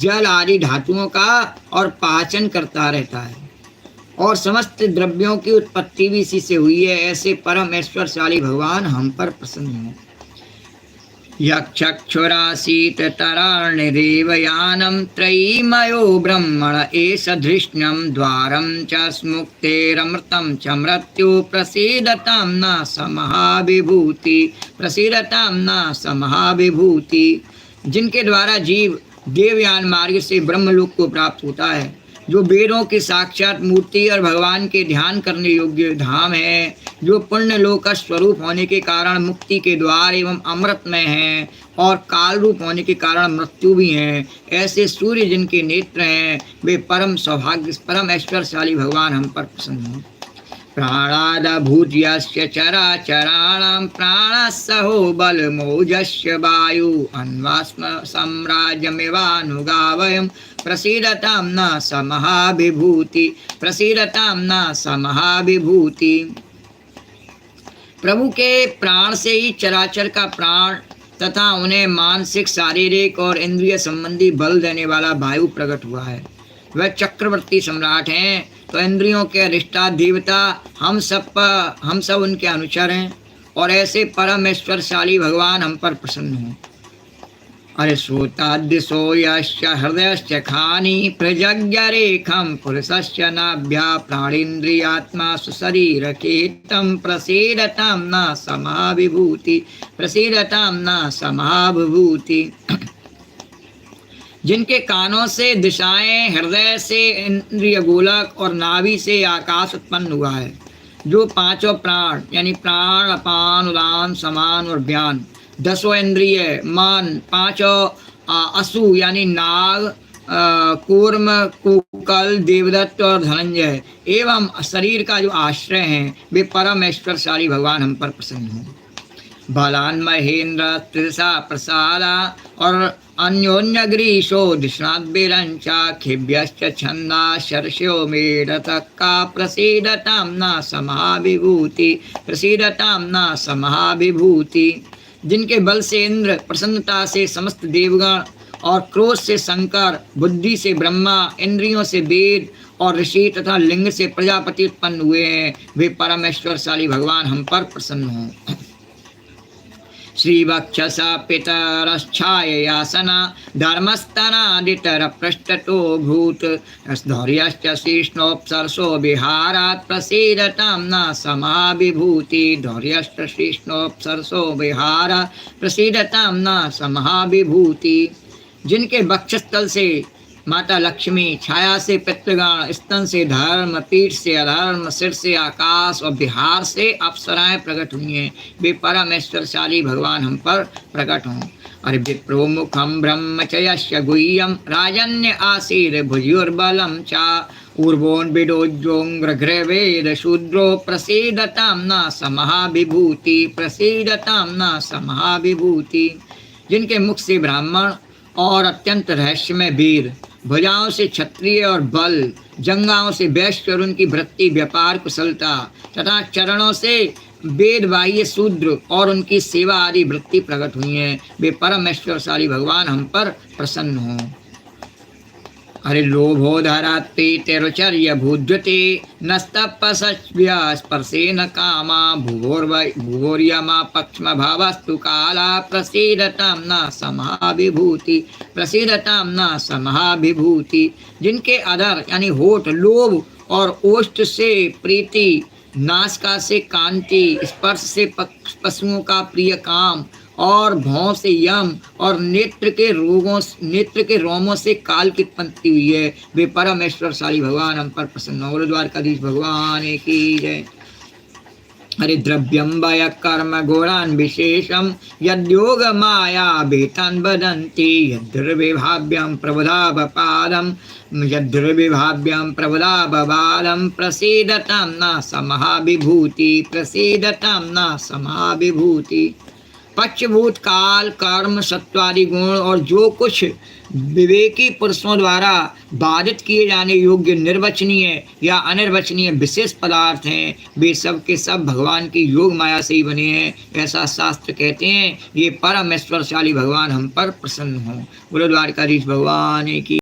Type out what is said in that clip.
जल आदि धातुओं का और पाचन करता रहता है, और समस्त द्रव्यों की उत्पत्ति भी इसी से हुई है। ऐसे परम ऐश्वर्यशाली भगवान हम पर प्रसन्न हो। यक्षक्षुरासीत तरार्णिदेवयानं त्रयीमयो ब्रह्मण एष धृष्ण्यं द्वारं च स्मुक्तेरमृतं च मृत्यु प्रसीदतां न समहाविभूति प्रसीदतां न समहाविभूति। जिनके द्वारा जीव देवयान मार्ग से ब्रह्मलोक को प्राप्त होता है, जो वेदों की साक्षात मूर्ति और भगवान के ध्यान करने योग्य धाम है, जो पुण्य लोक का स्वरूप होने के कारण मुक्ति के द्वार एवं अमृतमय है और काल रूप होने के कारण मृत्यु भी है। ऐसे सूर्य जिनके नेत्र हैं, वे परम सौभाग्य परम ऐश्वर्यशाली भगवान हम पर प्रसन्न हो। प्राणादभूज्यस्य चराचराणां प्राणसहो बलमोजस्य वायु अन्वास्म साम्राज्यमेवानुगावयं प्रसीदतां न समहाविभूति प्रसीदतां न समहाविभूति। प्रभु के प्राण से ही चराचर का प्राण तथा उन्हें मानसिक, शारीरिक और इंद्रिय संबंधी बल देने वाला वायु प्रकट हुआ है। वह चक्रवर्ती सम्राट हैं, तो इंद्रियों के अधिष्ठाता देवता हम सब उनके अनुचर हैं, और ऐसे परमेश्वरशाली भगवान हम पर प्रसन्न हो। अरे श्रोतादिशो यश्च हृदयश्च खानि प्रजज्ञरेखं पुरुषस्य नाभ्या प्राणेन्द्रियात्मा सुशरीरकेतं प्रसीदतां न समाविभूति प्रसीदतां न समाविभूति। जिनके कानों से दिशाएं, हृदय से इंद्रिय गोलक और नाभि से आकाश उत्पन्न हुआ है, जो पांचों प्राण यानी प्राण, अपान, उदान, समान और व्यान, दसों इंद्रिय, मन, पांचों असु यानी नाग, कूर्म, कुकल, देवदत्त और धनंजय एवं शरीर का जो आश्रय हैं, वे परमेश्वरशाली भगवान हम पर प्रसन्न हो। बलान महेंद्र त्रिशा प्रसादा और अन्योन्य ग्रीशो दिशाद्भिरंचा खिभ्यश्च छंदा शर्ष्यो मेढतक्का प्रसीदतां न समाविभूति प्रसीदतां न समाविभूति। जिनके बल से इंद्र, प्रसन्नता से समस्त देवगण और क्रोध से शंकर, बुद्धि से ब्रह्मा, इंद्रियों से वेद और ऋषि तथा लिंग से प्रजापति उत्पन्न हुए हैं, वे परमेश्वरशाली भगवान हम पर प्रसन्न हों। श्रीवक्षसा पितरश्छाययासना धर्मस्तनादितर पृष्ठतो भूत धौर्यश्च शीर्ष्णोपसर्षो विहारात् प्रसीदतां न समाविभूति धौर्यश्च शीर्ष्णोपसर्षो विहारात् प्रसीदतां न समाविभूति। जिनके वक्षस्थल से माता लक्ष्मी, छाया से पितृगण, स्तन से धर्म, पीठ से अधर्म, सिर से आकाश और विहार से अप्सराएं प्रकट हुई हैं, वे परमेश्वरशाली भगवान हम पर प्रकट हों। अरे विप्रो मुखम ब्रह्मचर्य गुह्यम राजन्य आसीर भुजुर्बलम चा ऊर्वोन विडोज्योंग्रघ्रवेद शूद्रो प्रसीदतां न समाविभूति प्रसीदतां न समाविभूति। जिनके मुख से ब्राह्मण और अत्यंत रहस्यमय वीर, भुजाओं से क्षत्रिय और बल, जंगाओं से वैश्य और उनकी वृत्ति व्यापार कुशलता तथा चरणों से वेद बाह्य शूद्र और उनकी सेवा आदि वृत्ति प्रकट हुई हैं, वे परमेश्वरशाली भगवान हम पर प्रसन्न हों। अरे लोभोधरात्प्रीतिरुचर्य भूद्यते नस्तपस्पर्शेन कामा भुवोर्यमा पक्ष्म भावस्तु काला प्रसीदतां न समाविभूति प्रसीदतां न समाविभूति। जिनके अधर यानी होठ लोभ और ओष्ठ से प्रीति, नासिका से कांति, स्पर्श से पशुओं का प्रिय काम और भौं से यम और नेत्र के रोमों से काल की उत्पत्ति हुई है, वे परमेश्वरशाली भगवान हम पर प्रसन्न हो। द्वारकाधीश भगवान की जय। हरि द्रव्यम वय कर्म गुणान् विशेषम यद्योग माया वेतान् वदन्ति यद्विभाव्यं प्रबुधावपादं प्रसीदतां न समाविभूति प्रसीदतां न समाविभूति। पक्षभूत काल कर्म सत्वादि गुण और जो कुछ विवेकी पुरुषों द्वारा बाधित किए जाने योग्य निर्वचनीय या अनिर्वचनीय विशेष पदार्थ हैं, वे सब के सब भगवान की योग माया से ही बने हैं, ऐसा शास्त्र कहते हैं। ये परम ऐश्वर्यशाली भगवान हम पर प्रसन्न हों। बोलो द्वारकाधीश भगवान की।